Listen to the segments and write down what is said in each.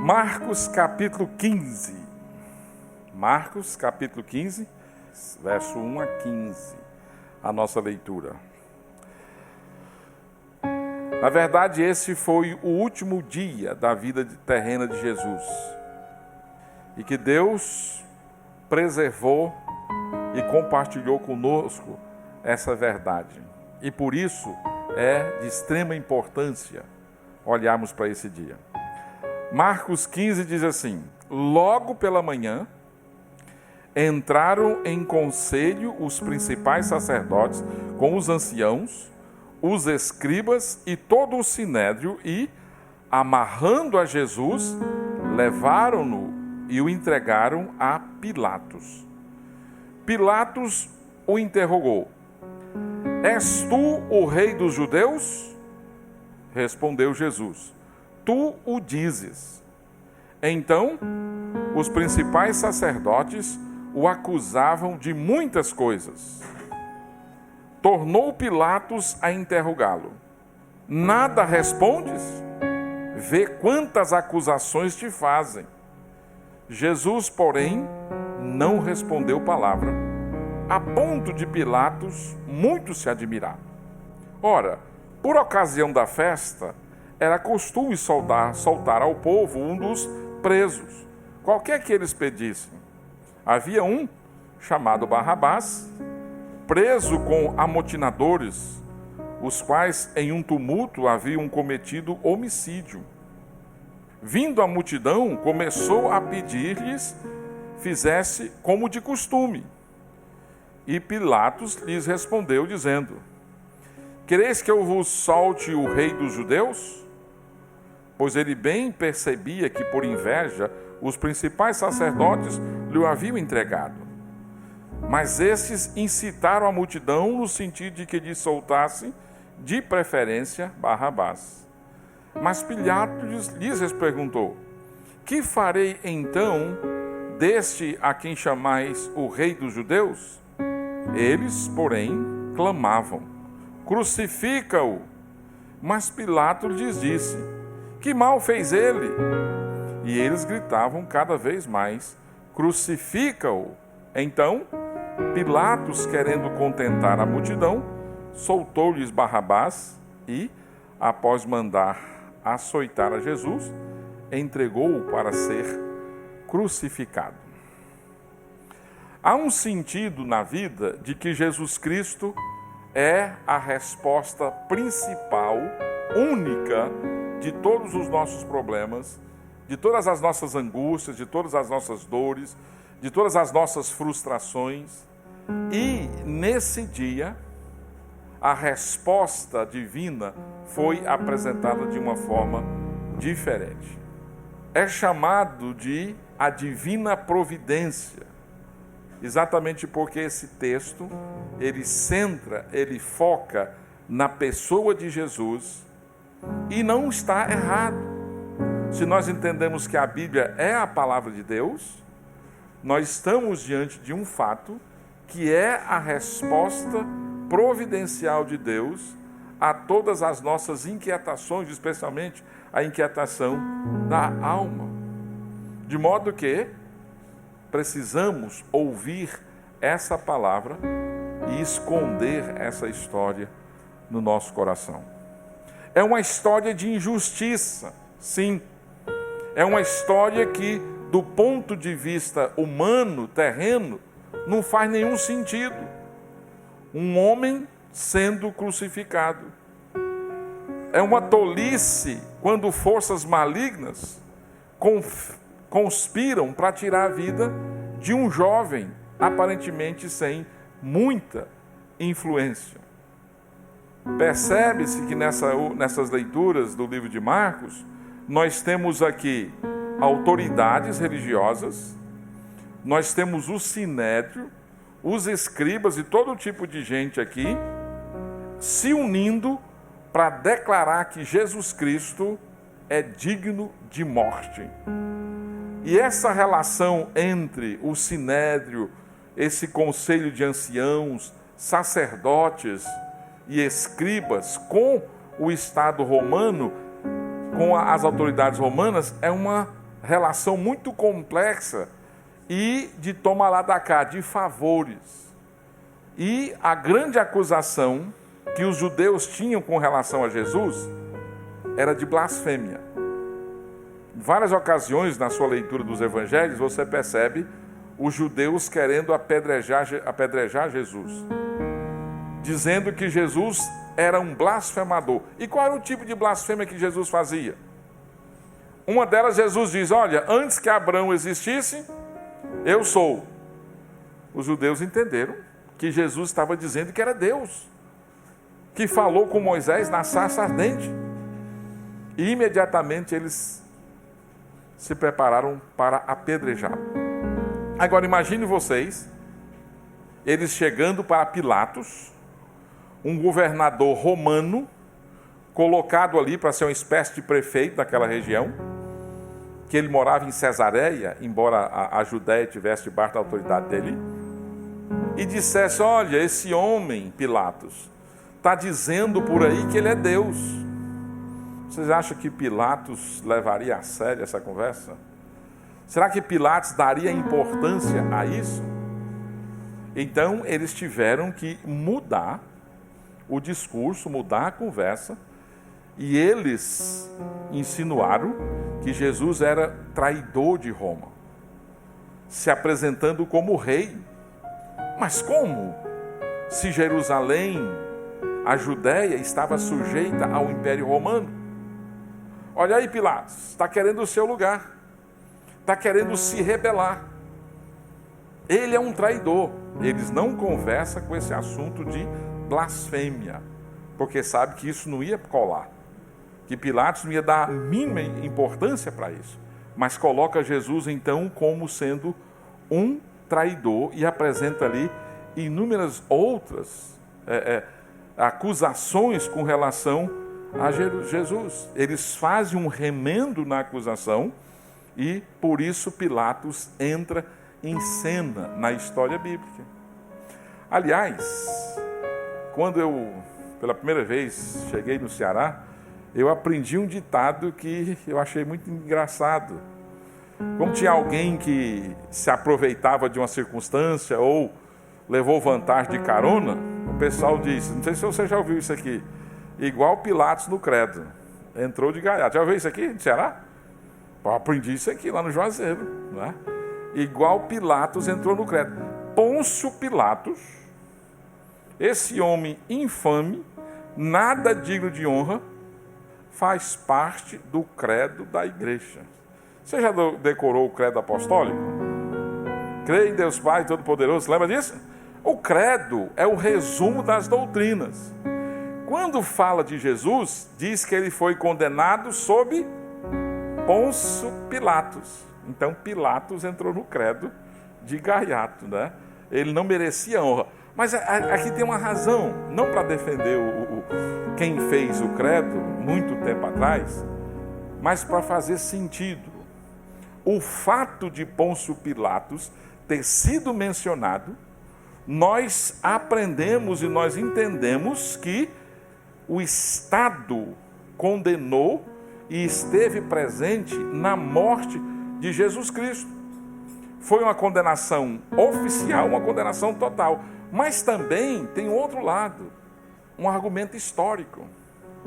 Marcos capítulo 15. Marcos capítulo 15, verso 1 a 15, a nossa leitura. Na verdade, esse foi o último dia da vida terrena de Jesus. E que Deus preservou e compartilhou conosco essa verdade. E por isso é de extrema importância olharmos para esse dia. Marcos 15 diz assim: logo pela manhã, entraram em conselho os principais sacerdotes com os anciãos, os escribas e todo o sinédrio e, amarrando a Jesus, levaram-no e o entregaram a Pilatos. Pilatos o interrogou: és tu o rei dos judeus? Respondeu Jesus: tu o dizes. Então, os principais sacerdotes o acusavam de muitas coisas. Tornou Pilatos a interrogá-lo: nada respondes? Vê quantas acusações te fazem. Jesus, porém, não respondeu palavra, a ponto de Pilatos muito se admirar. Ora, por ocasião da festa, era costume soltar ao povo um dos presos, qualquer que eles pedissem. Havia um, chamado Barrabás, preso com amotinadores, os quais em um tumulto haviam cometido homicídio. Vindo a multidão, começou a pedir-lhes fizesse como de costume. E Pilatos lhes respondeu, dizendo: quereis que eu vos solte o rei dos judeus? Pois ele bem percebia que, por inveja, os principais sacerdotes lhe haviam entregado. Mas estes incitaram a multidão no sentido de que lhe soltassem, de preferência, Barrabás. Mas Pilatos lhes perguntou: que farei então deste a quem chamais o rei dos judeus? Eles, porém, clamavam: crucifica-o! Mas Pilatos lhes disse: que mal fez ele? E eles gritavam cada vez mais: crucifica-o! Então, Pilatos, querendo contentar a multidão, soltou-lhes Barrabás e, após mandar açoitar a Jesus, entregou-o para ser crucificado. Há um sentido na vida de que Jesus Cristo é a resposta principal, única, de todos os nossos problemas, de todas as nossas angústias, de todas as nossas dores, de todas as nossas frustrações. E nesse dia, a resposta divina foi apresentada de uma forma diferente. É chamado de a divina providência, exatamente porque esse texto, ele centra, ele foca na pessoa de Jesus, e não está errado. Se nós entendemos que a Bíblia é a palavra de Deus, nós estamos diante de um fato que é a resposta providencial de Deus a todas as nossas inquietações, especialmente a inquietação da alma. De modo que precisamos ouvir essa palavra e esconder essa história no nosso coração. É uma história de injustiça, sim. É uma história que, do ponto de vista humano, terreno, não faz nenhum sentido. Um homem sendo crucificado. É uma tolice quando forças malignas conspiram para tirar a vida de um jovem, aparentemente sem muita influência. Percebe-se que nessas leituras do livro de Marcos, nós temos aqui autoridades religiosas, nós temos o sinédrio, os escribas e todo tipo de gente aqui se unindo para declarar que Jesus Cristo é digno de morte. E essa relação entre o sinédrio, esse conselho de anciãos, sacerdotes e escribas com o Estado romano, com as autoridades romanas, é uma relação muito complexa e de toma lá da cá, de favores. E a grande acusação que os judeus tinham com relação a Jesus era de blasfêmia. Em várias ocasiões na sua leitura dos evangelhos, você percebe os judeus querendo apedrejar Jesus, dizendo que Jesus era um blasfemador. E qual era o tipo de blasfêmia que Jesus fazia? Uma delas, Jesus diz: olha, antes que Abraão existisse, eu sou. Os judeus entenderam que Jesus estava dizendo que era Deus, que falou com Moisés na sarça ardente. E imediatamente eles se prepararam para apedrejá-lo. Agora imagine vocês, eles chegando para Pilatos, um governador romano, colocado ali para ser uma espécie de prefeito daquela região, que ele morava em Cesareia, embora a Judéia estivesse debaixo da autoridade dele, e dissesse: olha, esse homem, Pilatos, está dizendo por aí que ele é Deus. Vocês acham que Pilatos levaria a sério essa conversa? Será que Pilatos daria importância a isso? Então eles tiveram que mudar o discurso, mudar a conversa, e eles insinuaram que Jesus era traidor de Roma, se apresentando como rei. Mas como? Se Jerusalém, a Judéia, estava sujeita ao Império Romano. Olha aí, Pilatos, está querendo o seu lugar, está querendo se rebelar. Ele é um traidor. Eles não conversam com esse assunto de blasfêmia, porque sabe que isso não ia colar, que Pilatos não ia dar a mínima importância para isso, mas coloca Jesus então como sendo um traidor e apresenta ali inúmeras outras acusações com relação a Jesus. Eles fazem um remendo na acusação e por isso Pilatos entra em cena na história bíblica. Aliás, quando eu, pela primeira vez, cheguei no Ceará, eu aprendi um ditado que eu achei muito engraçado. Como tinha alguém que se aproveitava de uma circunstância ou levou vantagem de carona, o pessoal disse, não sei se você já ouviu isso aqui, igual Pilatos no credo, entrou de gaiato. Já ouviu isso aqui no Ceará? Eu aprendi isso aqui lá no Juazeiro, né? Igual Pilatos entrou no credo. Pôncio Pilatos, esse homem infame, nada digno de honra, faz parte do credo da igreja. Você já decorou o credo apostólico? Crê em Deus Pai Todo-Poderoso, lembra disso? O credo é o resumo das doutrinas. Quando fala de Jesus, diz que ele foi condenado sob Pôncio Pilatos. Então Pilatos entrou no credo de gaiato, né? Ele não merecia honra. Mas aqui tem uma razão, não para defender quem fez o credo muito tempo atrás, mas para fazer sentido. O fato de Pôncio Pilatos ter sido mencionado, nós aprendemos e nós entendemos que o Estado condenou e esteve presente na morte de Jesus Cristo. Foi uma condenação oficial, uma condenação total. Mas também tem outro lado, um argumento histórico.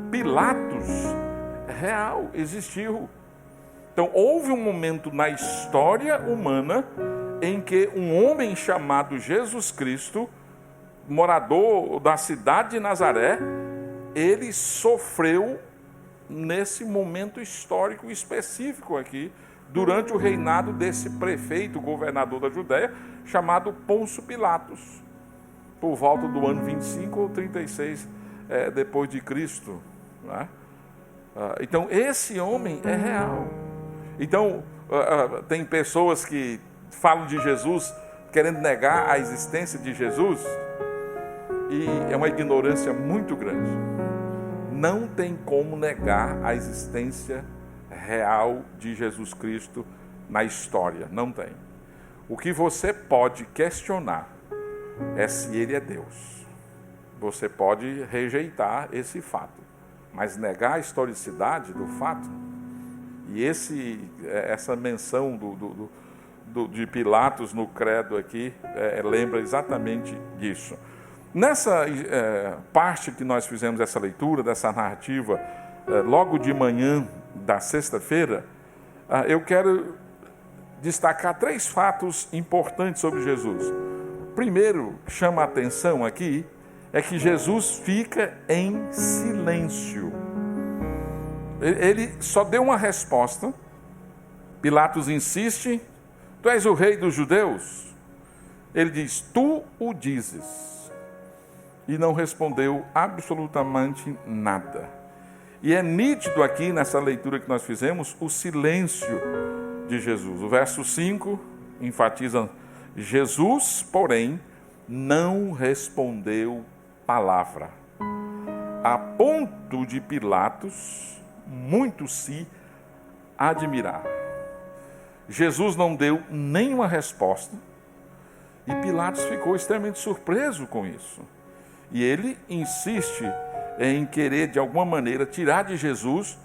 Pilatos real existiu. Então houve um momento na história humana em que um homem chamado Jesus Cristo, morador da cidade de Nazaré, ele sofreu nesse momento histórico específico aqui, durante o reinado desse prefeito, governador da Judéia, chamado Pôncio Pilatos, por volta do ano 25 ou 36 depois de Cristo, né? Então esse homem é real. Então tem pessoas que falam de Jesus querendo negar a existência de Jesus, e é uma ignorância muito grande. Não tem como negar a existência real de Jesus Cristo na história, não tem. O que você pode questionar é se ele é Deus. Você pode rejeitar esse fato, mas negar a historicidade do fato, E essa menção de Pilatos no credo aqui lembra exatamente disso. Nessa parte que nós fizemos essa leitura, dessa narrativa, logo de manhã da sexta-feira, eu quero destacar 3 fatos importantes sobre Jesus. Primeiro, que chama a atenção aqui, é que Jesus fica em silêncio. Ele só deu uma resposta. Pilatos insiste: tu és o rei dos judeus? Ele diz: tu o dizes. E não respondeu absolutamente nada. E é nítido aqui nessa leitura que nós fizemos o silêncio de Jesus. O verso 5 enfatiza: Jesus, porém, não respondeu palavra, a ponto de Pilatos muito se admirar. Jesus não deu nenhuma resposta e Pilatos ficou extremamente surpreso com isso. E ele insiste em querer, de alguma maneira, tirar de Jesus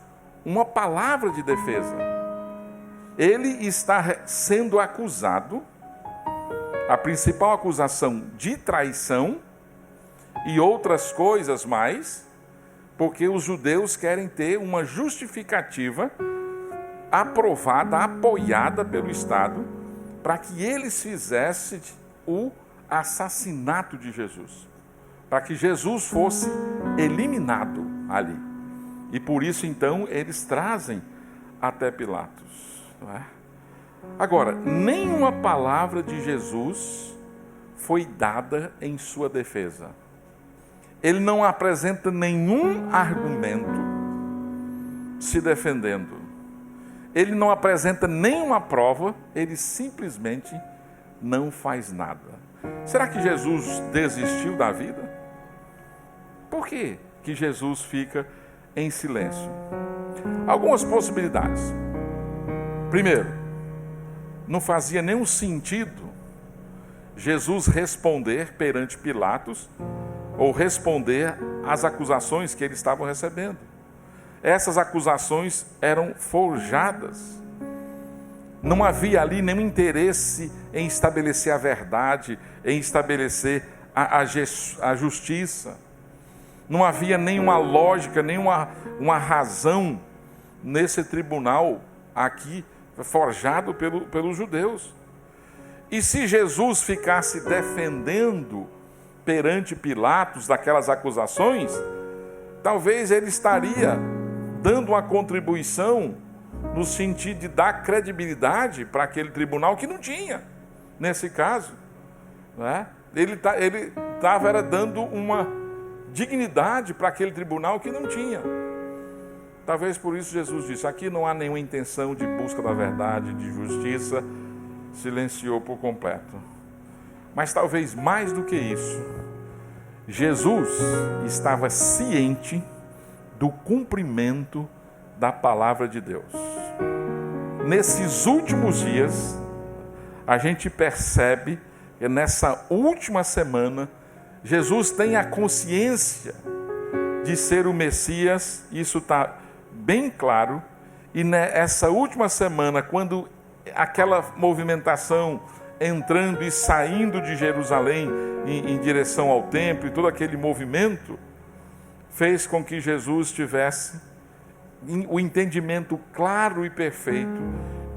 uma palavra de defesa. Ele está sendo acusado, a principal acusação de traição e outras coisas mais, porque os judeus querem ter uma justificativa aprovada, apoiada pelo Estado, para que eles fizessem o assassinato de Jesus, para que Jesus fosse eliminado ali. E por isso, então, eles trazem até Pilatos. Não é? Agora, nenhuma palavra de Jesus foi dada em sua defesa. Ele não apresenta nenhum argumento se defendendo. Ele não apresenta nenhuma prova, ele simplesmente não faz nada. Será que Jesus desistiu da vida? Por que Jesus fica em silêncio? Algumas possibilidades. Primeiro, não fazia nenhum sentido Jesus responder perante Pilatos ou responder às acusações que eles estavam recebendo. Essas acusações eram forjadas. Não havia ali nenhum interesse em estabelecer a verdade, em estabelecer a justiça. Não havia nenhuma lógica, nenhuma razão nesse tribunal aqui forjado pelos judeus. E se Jesus ficasse defendendo perante Pilatos daquelas acusações, talvez ele estaria dando uma contribuição no sentido de dar credibilidade para aquele tribunal que não tinha, nesse caso. Né? Ele estava dando uma dignidade para aquele tribunal que não tinha. Talvez por isso Jesus disse: aqui não há nenhuma intenção de busca da verdade, de justiça, silenciou por completo. Mas talvez mais do que isso, Jesus estava ciente do cumprimento da palavra de Deus. Nesses últimos dias, a gente percebe que nessa última semana, Jesus tem a consciência de ser o Messias, isso está bem claro, e nessa última semana, quando aquela movimentação entrando e saindo de Jerusalém em direção ao templo, e todo aquele movimento fez com que Jesus tivesse o entendimento claro e perfeito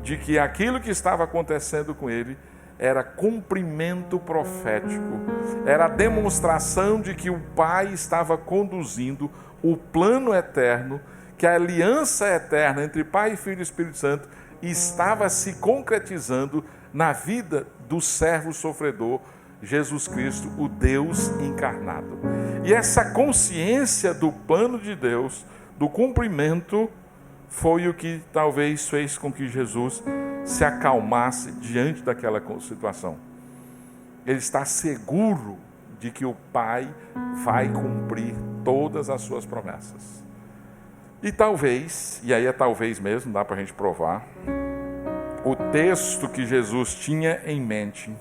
de que aquilo que estava acontecendo com ele era cumprimento profético, era a demonstração de que o Pai estava conduzindo o plano eterno, que a aliança eterna entre Pai, Filho e Espírito Santo estava se concretizando na vida do servo sofredor, Jesus Cristo, o Deus encarnado. E essa consciência do plano de Deus, do cumprimento, foi o que talvez fez com que Jesus se acalmasse diante daquela situação. Ele está seguro de que o Pai vai cumprir todas as suas promessas. E talvez, e aí é talvez mesmo, dá para a gente provar, o texto que Jesus tinha em mente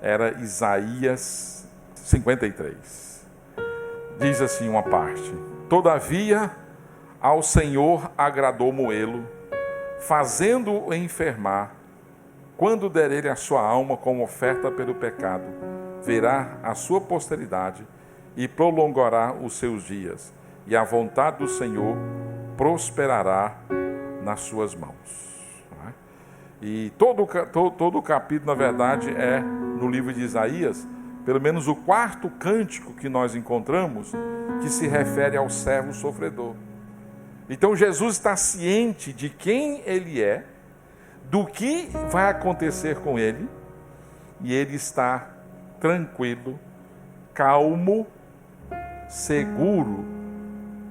era Isaías 53. Diz assim uma parte: todavia ao Senhor agradou moê-lo, fazendo-o enfermar, quando der ele a sua alma como oferta pelo pecado, verá a sua posteridade e prolongará os seus dias, e a vontade do Senhor prosperará nas suas mãos. E todo o capítulo, na verdade, é no livro de Isaías, pelo menos o quarto cântico que nós encontramos, que se refere ao servo sofredor. Então Jesus está ciente de quem ele é, do que vai acontecer com ele, e ele está tranquilo, calmo, seguro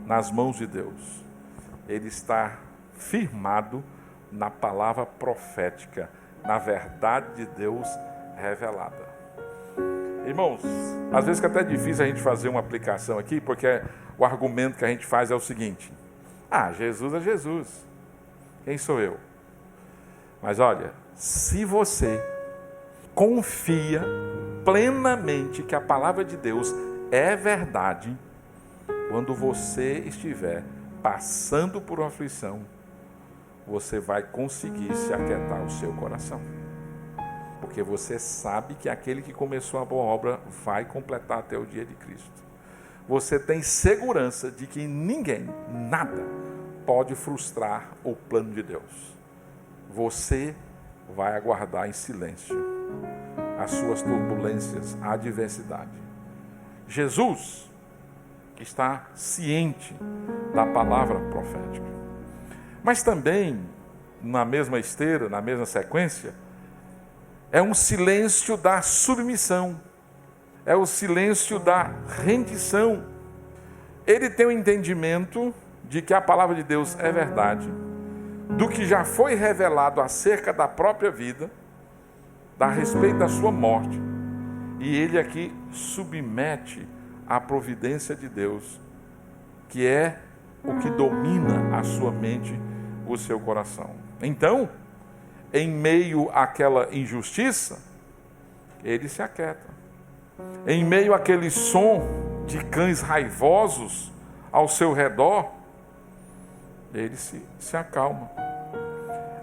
nas mãos de Deus. Ele está firmado na palavra profética, na verdade de Deus revelada. Irmãos, às vezes que é até difícil a gente fazer uma aplicação aqui, porque o argumento que a gente faz é o seguinte: Jesus é Jesus, quem sou eu? Mas olha, se você confia plenamente que a palavra de Deus é verdade, quando você estiver passando por uma aflição, você vai conseguir se aquietar o seu coração. Porque você sabe que aquele que começou a boa obra vai completar até o dia de Cristo. Você tem segurança de que ninguém, nada, pode frustrar o plano de Deus. Você vai aguardar em silêncio as suas turbulências, a adversidade. Jesus está ciente da palavra profética. Mas também, na mesma esteira, na mesma sequência, é um silêncio da submissão, é o silêncio da rendição. Ele tem o entendimento de que a palavra de Deus é verdade, do que já foi revelado acerca da própria vida, a respeito da sua morte, e ele aqui submete à providência de Deus, que é o que domina a sua mente, o seu coração. Então, em meio àquela injustiça, ele se aquieta. Em meio àquele som de cães raivosos ao seu redor, ele se acalma.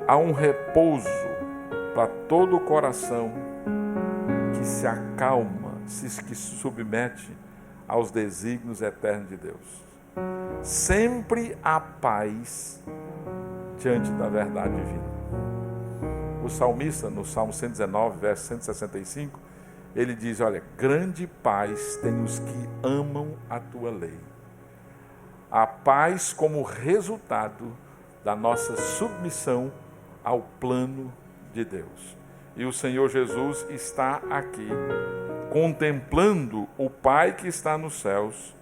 Há um repouso para todo o coração que se acalma, que se submete aos desígnios eternos de Deus. Sempre há paz diante da verdade divina. O salmista, no Salmo 119, verso 165, ele diz: olha, grande paz tem os que amam a tua lei. A paz como resultado da nossa submissão ao plano de Deus. E o Senhor Jesus está aqui, contemplando o Pai que está nos céus,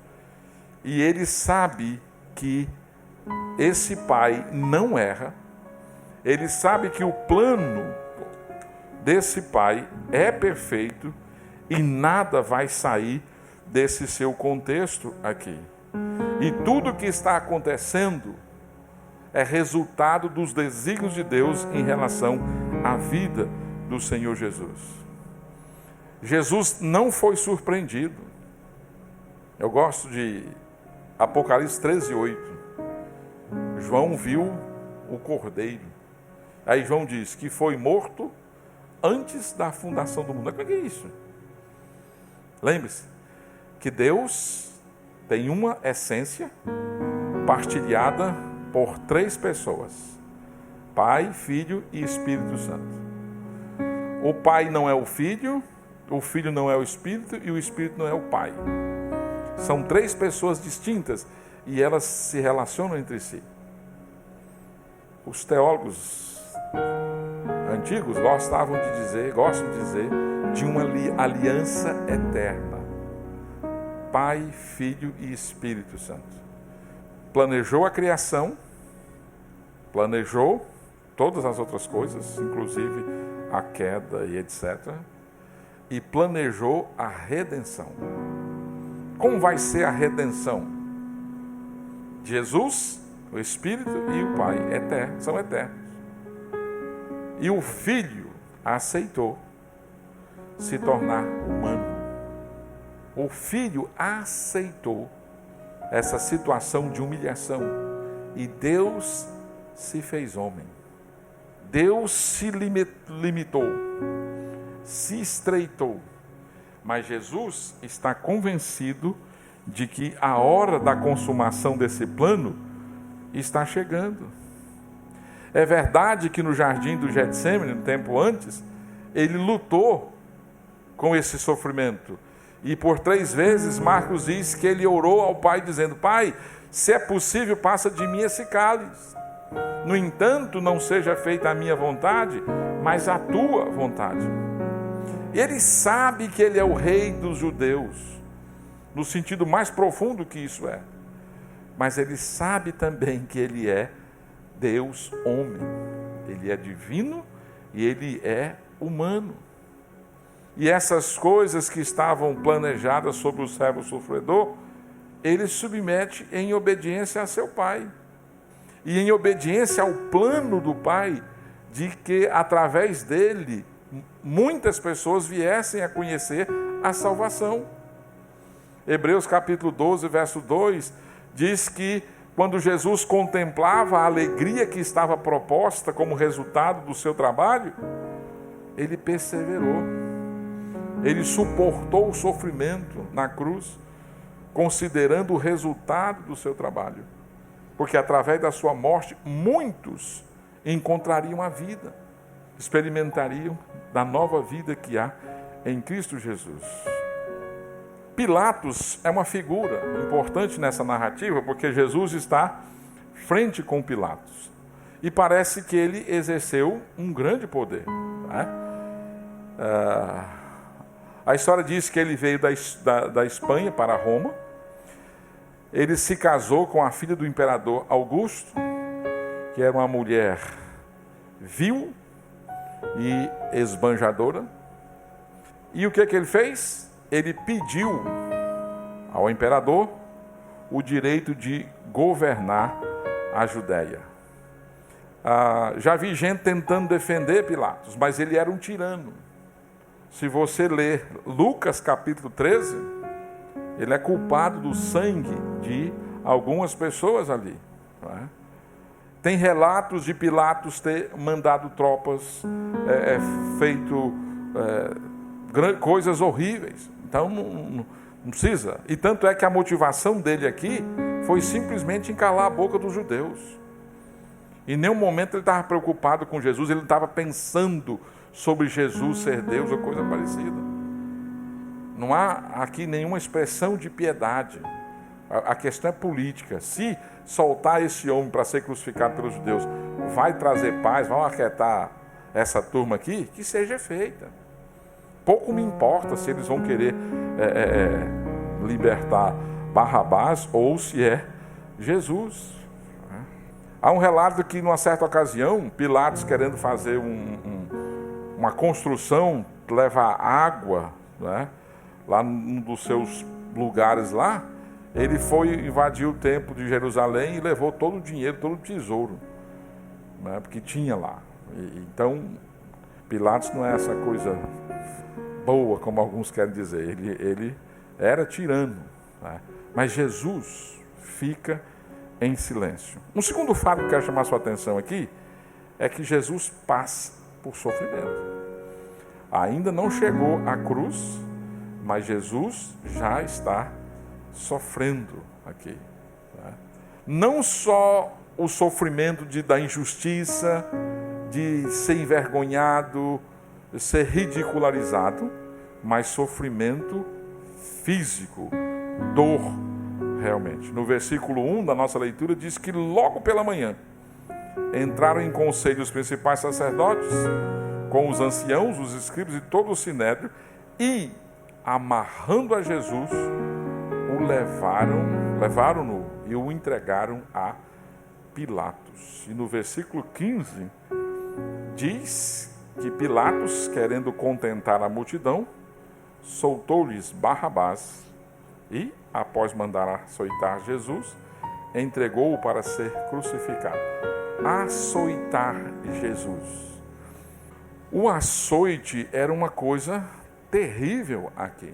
e ele sabe que esse Pai não erra, ele sabe que o plano desse Pai é perfeito e nada vai sair desse seu contexto aqui. E tudo que está acontecendo é resultado dos desígnios de Deus em relação à vida do Senhor Jesus. Jesus não foi surpreendido. Eu gosto de Apocalipse 13:8. João viu o Cordeiro. Aí João diz que foi morto antes da fundação do mundo. Como é que é isso? Lembre-se que Deus tem uma essência partilhada por 3 pessoas: Pai, Filho e Espírito Santo. O Pai não é o Filho não é o Espírito e o Espírito não é o Pai. São 3 pessoas distintas e elas se relacionam entre si. Os teólogos antigos gostam de dizer de uma aliança eterna. Pai, Filho e Espírito Santo. Planejou a criação, planejou todas as outras coisas, inclusive a queda e etc. E planejou a redenção. Como vai ser a redenção? Jesus, o Espírito e o Pai são eternos. E o Filho aceitou se tornar humano. O Filho aceitou essa situação de humilhação. E Deus se fez homem. Deus se limitou, se estreitou, mas Jesus está convencido de que a hora da consumação desse plano está chegando. É verdade que no jardim do Getsêmani, no tempo antes, ele lutou com esse sofrimento. E por 3 vezes Marcos diz que ele orou ao Pai dizendo: Pai, se é possível, passa de mim esse cálice. No entanto, não seja feita a minha vontade, mas a tua vontade. Ele sabe que ele é o rei dos judeus, no sentido mais profundo que isso é. Mas ele sabe também que ele é Deus homem. Ele é divino e ele é humano. E essas coisas que estavam planejadas sobre o servo sofredor, ele submete em obediência a seu Pai. E em obediência ao plano do Pai, de que através dele, muitas pessoas viessem a conhecer a salvação. Hebreus capítulo 12, verso 2, diz que quando Jesus contemplava a alegria que estava proposta como resultado do seu trabalho, ele perseverou. Ele suportou o sofrimento na cruz, considerando o resultado do seu trabalho. Porque através da sua morte, muitos encontrariam a vida, experimentariam da nova vida que há em Cristo Jesus. Pilatos é uma figura importante nessa narrativa, porque Jesus está frente com Pilatos. E parece que ele exerceu um grande poder, né? A história diz que ele veio da Espanha para Roma. Ele se casou com a filha do imperador Augusto, que era uma mulher vil e esbanjadora. E o que ele fez? Ele pediu ao imperador o direito de governar a Judéia. Já vi gente tentando defender Pilatos, mas ele era um tirano. Se você ler Lucas capítulo 13, ele é culpado do sangue de algumas pessoas ali. Não é? Tem relatos de Pilatos ter mandado tropas, feito coisas horríveis. Então não precisa. E tanto é que a motivação dele aqui foi simplesmente em calar a boca dos judeus. Em nenhum momento ele estava preocupado com Jesus, ele não estava pensando sobre Jesus ser Deus ou coisa parecida. Não há aqui nenhuma expressão de piedade. A questão é política. Se soltar esse homem para ser crucificado pelos judeus vai trazer paz, vai aquietar essa turma aqui, que seja feita. Pouco me importa se eles vão querer libertar Barrabás ou se é Jesus. Há um relato que, numa certa ocasião, Pilatos, querendo fazer uma construção, levar água, né, lá num dos seus lugares lá, ele foi invadir o templo de Jerusalém e levou todo o dinheiro, todo o tesouro, né, porque tinha lá. Então, Pilatos não é essa coisa boa, como alguns querem dizer. Ele era tirano, né? Mas Jesus fica em silêncio. Um segundo fato que eu quero chamar a sua atenção aqui é que Jesus passa por sofrimento. Ainda não chegou à cruz, mas Jesus já está sofrendo aqui, né? Não só o sofrimento da injustiça, de ser envergonhado, ser ridicularizado, mas sofrimento físico, dor realmente. No versículo 1 da nossa leitura diz que logo pela manhã entraram em conselho os principais sacerdotes com os anciãos, os escribas e todo o sinédrio, e amarrando a Jesus, o levaram-no e o entregaram a Pilatos. E no versículo 15 diz que Pilatos, querendo contentar a multidão, soltou-lhes Barrabás e, após mandar açoitar Jesus, entregou-o para ser crucificado. Açoitar Jesus. O açoite era uma coisa terrível aqui.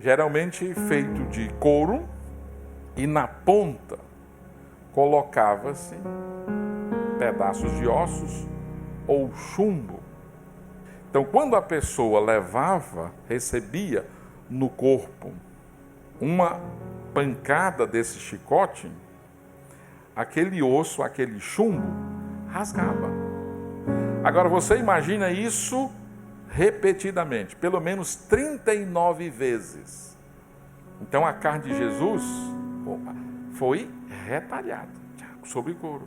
Geralmente feito de couro, e na ponta colocava-se pedaços de ossos ou chumbo. Então, quando a pessoa recebia no corpo uma pancada desse chicote, aquele osso, aquele chumbo, rasgava. Agora, você imagina isso repetidamente, pelo menos 39 vezes. Então, a carne de Jesus foi retalhada sobre couro.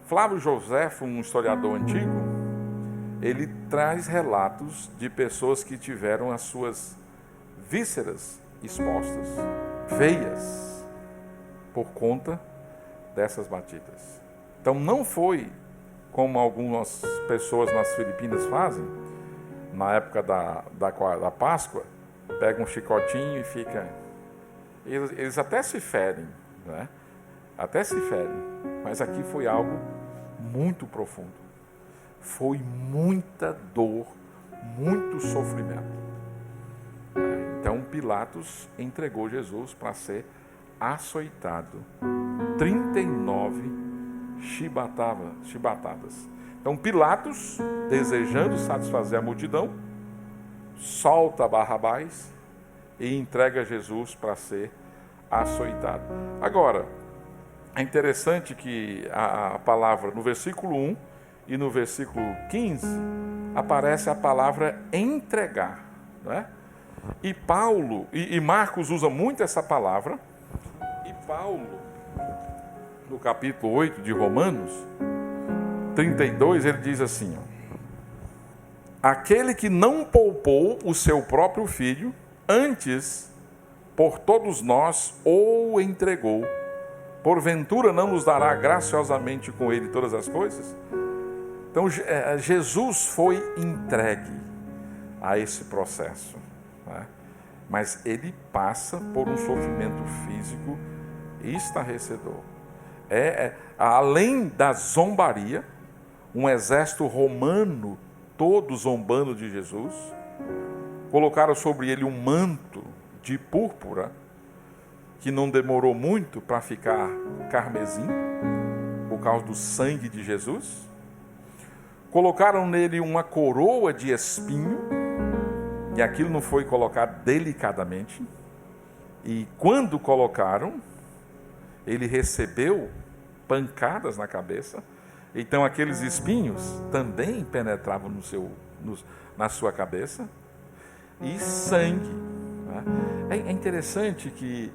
Flávio Joséfo, um historiador antigo, ele traz relatos de pessoas que tiveram as suas vísceras expostas, veias, por conta dessas batidas. Então não foi como algumas pessoas nas Filipinas fazem, na época da Páscoa, pega um chicotinho e fica... Eles até se ferem, né? Até se ferem, mas aqui foi algo muito profundo. Foi muita dor, muito sofrimento. Então Pilatos entregou Jesus para ser açoitado. 39 chibatadas. Então Pilatos, desejando satisfazer a multidão, solta Barrabás e entrega Jesus para ser açoitado. Agora, é interessante que a palavra, no versículo 1 e no versículo 15, aparece a palavra entregar, não é? E Paulo, e Marcos usa muito essa palavra, e Paulo, no capítulo 8 de Romanos, 32, ele diz assim, aquele que não poupou o seu próprio filho, antes, por todos nós, o entregou, porventura não nos dará graciosamente com ele todas as coisas? Então, Jesus foi entregue a esse processo, né? Mas ele passa por um sofrimento físico estarrecedor. Além da zombaria, um exército romano todo zombando de Jesus, colocaram sobre ele um manto de púrpura, que não demorou muito para ficar carmesim, por causa do sangue de Jesus. Colocaram nele uma coroa de espinho, e aquilo não foi colocado delicadamente. E quando colocaram, ele recebeu pancadas na cabeça. Então aqueles espinhos também penetravam na sua cabeça. E sangue. Né? É interessante que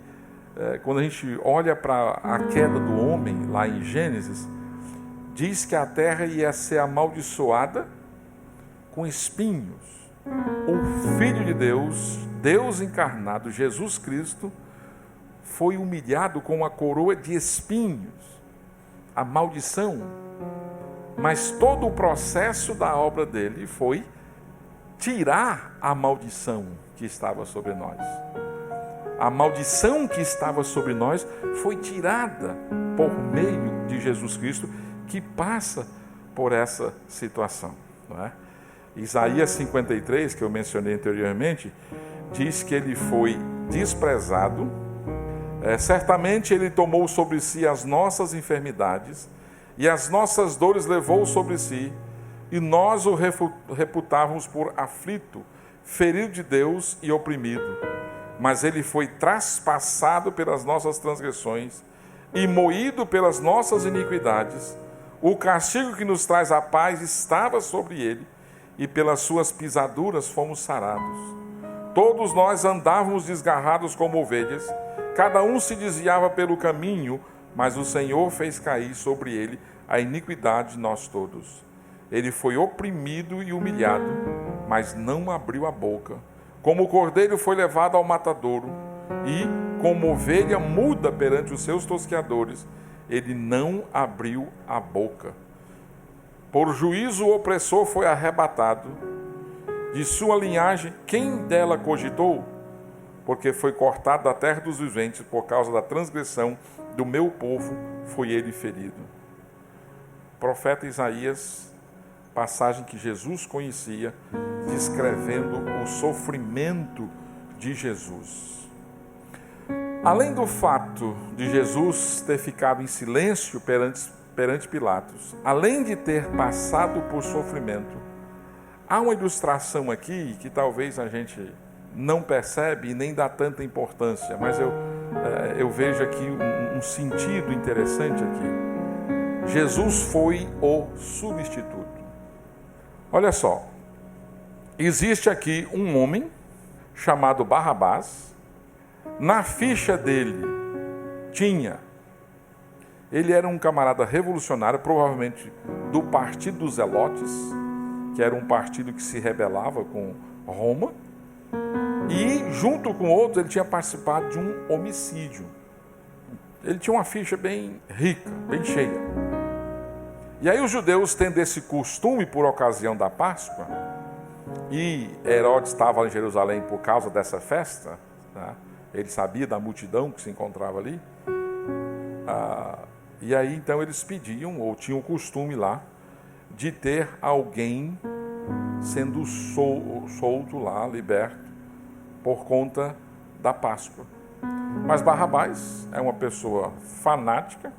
quando a gente olha para a queda do homem, lá em Gênesis, diz que a terra ia ser amaldiçoada com espinhos. O Filho de Deus, Deus encarnado, Jesus Cristo, foi humilhado com uma coroa de espinhos, a maldição. Mas todo o processo da obra dele foi tirar a maldição que estava sobre nós. A maldição que estava sobre nós foi tirada por meio de Jesus Cristo, que passa por essa situação, não é? Isaías 53, que eu mencionei anteriormente, diz que ele foi desprezado, certamente ele tomou sobre si as nossas enfermidades e as nossas dores levou sobre si, e nós o reputávamos por aflito, ferido de Deus e oprimido. Mas ele foi traspassado pelas nossas transgressões e moído pelas nossas iniquidades. O castigo que nos traz a paz estava sobre ele, e pelas suas pisaduras fomos sarados. Todos nós andávamos desgarrados como ovelhas, cada um se desviava pelo caminho, mas o Senhor fez cair sobre ele a iniquidade de nós todos. Ele foi oprimido e humilhado, mas não abriu a boca. Como o cordeiro foi levado ao matadouro, e como ovelha muda perante os seus tosqueadores, ele não abriu a boca. Por juízo o opressor foi arrebatado. De sua linhagem, quem dela cogitou? Porque foi cortado da terra dos viventes, por causa da transgressão do meu povo, foi ele ferido. Profeta Isaías, passagem que Jesus conhecia, descrevendo o sofrimento de Jesus. Além do fato de Jesus ter ficado em silêncio perante Pilatos, além de ter passado por sofrimento, há uma ilustração aqui que talvez a gente não percebe e nem dá tanta importância, mas eu vejo aqui um sentido interessante aqui. Jesus foi o substituto. Olha só, existe aqui um homem chamado Barrabás. Na ficha dele ele era um camarada revolucionário, provavelmente do Partido dos Zelotes, que era um partido que se rebelava com Roma, e junto com outros ele tinha participado de um homicídio. Ele tinha uma ficha bem rica, bem cheia. E aí os judeus, tendo esse costume por ocasião da Páscoa, e Herodes estava em Jerusalém por causa dessa festa, tá? Ele sabia da multidão que se encontrava ali, e aí então eles pediam, ou tinham o costume lá, de ter alguém sendo solto lá, liberto, por conta da Páscoa. Mas Barrabás é uma pessoa fanática,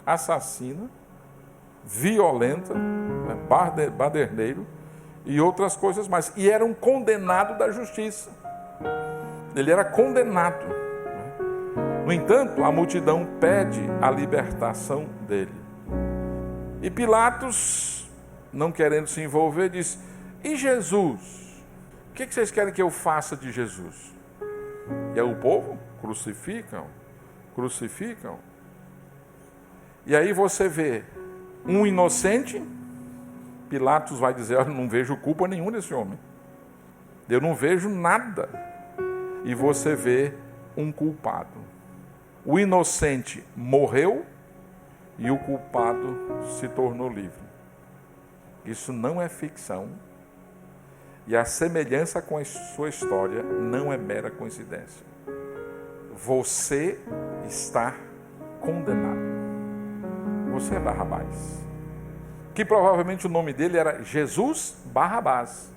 assassina, violenta, baderneiro e outras coisas mais. E era um condenado da justiça. Ele era condenado. No entanto, a multidão pede a libertação dele. E Pilatos, não querendo se envolver, diz: e Jesus? O que vocês querem que eu faça de Jesus? E aí o povo crucificam. E aí você vê um inocente. Pilatos vai dizer: eu não vejo culpa nenhuma desse homem. Eu não vejo nada. E você vê um culpado. O inocente morreu e o culpado se tornou livre. Isso não é ficção. E a semelhança com a sua história não é mera coincidência. Você está condenado. Você é Barrabás. Que provavelmente o nome dele era Jesus Barrabás.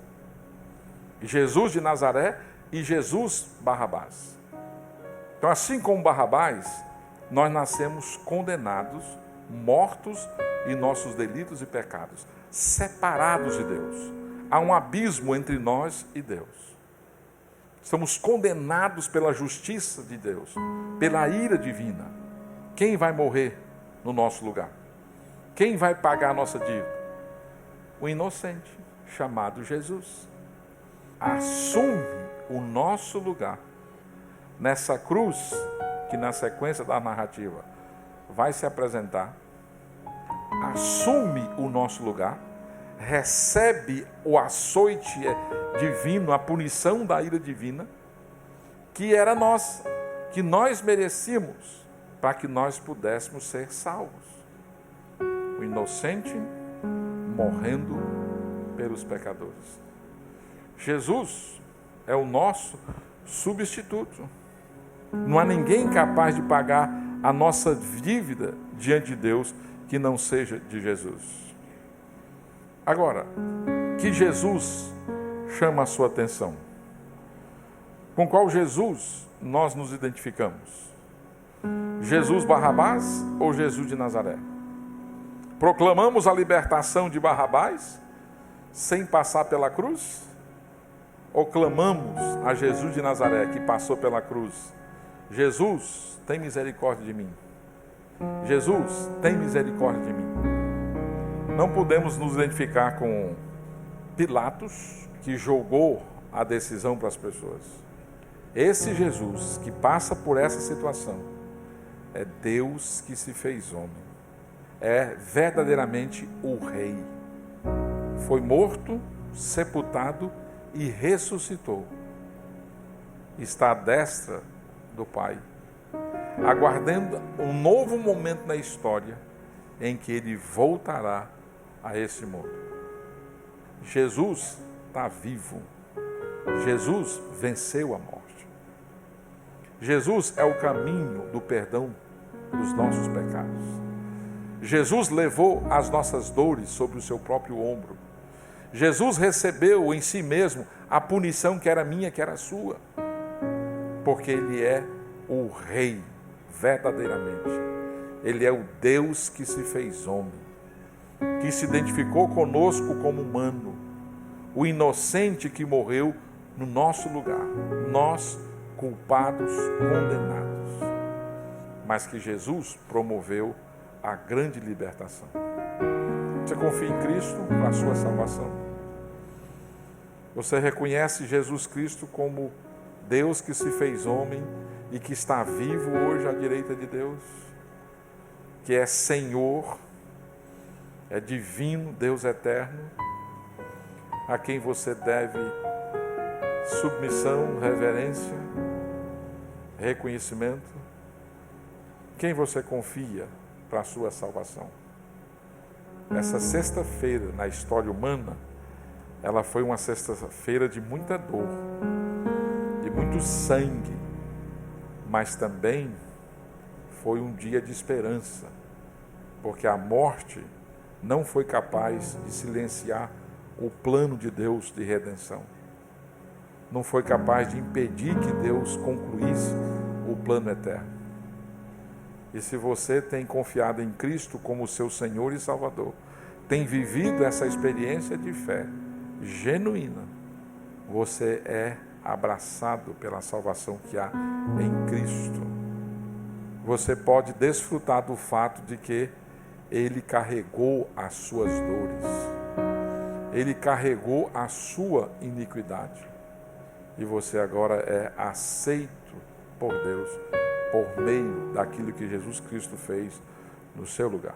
Jesus de Nazaré e Jesus Barrabás. Então, assim como Barrabás, nós nascemos condenados, mortos em nossos delitos e pecados, separados de Deus. Há um abismo entre nós e Deus. Estamos condenados pela justiça de Deus, pela ira divina. Quem vai morrer no nosso lugar? Quem vai pagar a nossa dívida? O inocente, chamado Jesus. Assume o nosso lugar nessa cruz, que na sequência da narrativa vai se apresentar. Assume o nosso lugar, recebe o açoite divino, a punição da ira divina, que era nossa, que nós merecíamos, para que nós pudéssemos ser salvos. O inocente morrendo pelos pecadores. Jesus é o nosso substituto. Não há ninguém capaz de pagar a nossa dívida diante de Deus que não seja de Jesus. Agora, que Jesus chama a sua atenção? Com qual Jesus nós nos identificamos? Jesus Barrabás ou Jesus de Nazaré? Proclamamos a libertação de Barrabás sem passar pela cruz? Ou clamamos a Jesus de Nazaré que passou pela cruz? Jesus, tem misericórdia de mim. Jesus, tem misericórdia de mim. Não podemos nos identificar com Pilatos, que julgou a decisão para as pessoas. Esse Jesus que passa por essa situação é Deus que se fez homem. É verdadeiramente o Rei. Foi morto, sepultado e ressuscitou. Está à destra do Pai, aguardando um novo momento na história em que Ele voltará a esse mundo. Jesus está vivo. Jesus venceu a morte. Jesus é o caminho do perdão dos nossos pecados. Jesus levou as nossas dores sobre o seu próprio ombro. Jesus recebeu em si mesmo a punição que era minha, que era sua. Porque Ele é o Rei, verdadeiramente. Ele é o Deus que se fez homem, que se identificou conosco como humano, o inocente que morreu no nosso lugar, nós culpados, condenados, mas que Jesus promoveu a grande libertação. Você confia em Cristo para a sua salvação? Você reconhece Jesus Cristo como Deus que se fez homem e que está vivo hoje à direita de Deus? Que é Senhor, é divino, Deus eterno, a quem você deve submissão, reverência, reconhecimento? Quem você confia para a sua salvação? Essa sexta-feira na história humana, ela foi uma sexta-feira de muita dor, de muito sangue, mas também foi um dia de esperança, porque a morte não foi capaz de silenciar o plano de Deus de redenção. Não foi capaz de impedir que Deus concluísse o plano eterno. E se você tem confiado em Cristo como seu Senhor e Salvador, tem vivido essa experiência de fé genuína, você é abraçado pela salvação que há em Cristo. Você pode desfrutar do fato de que Ele carregou as suas dores, Ele carregou a sua iniquidade, e você agora é aceito por Deus por meio daquilo que Jesus Cristo fez no seu lugar.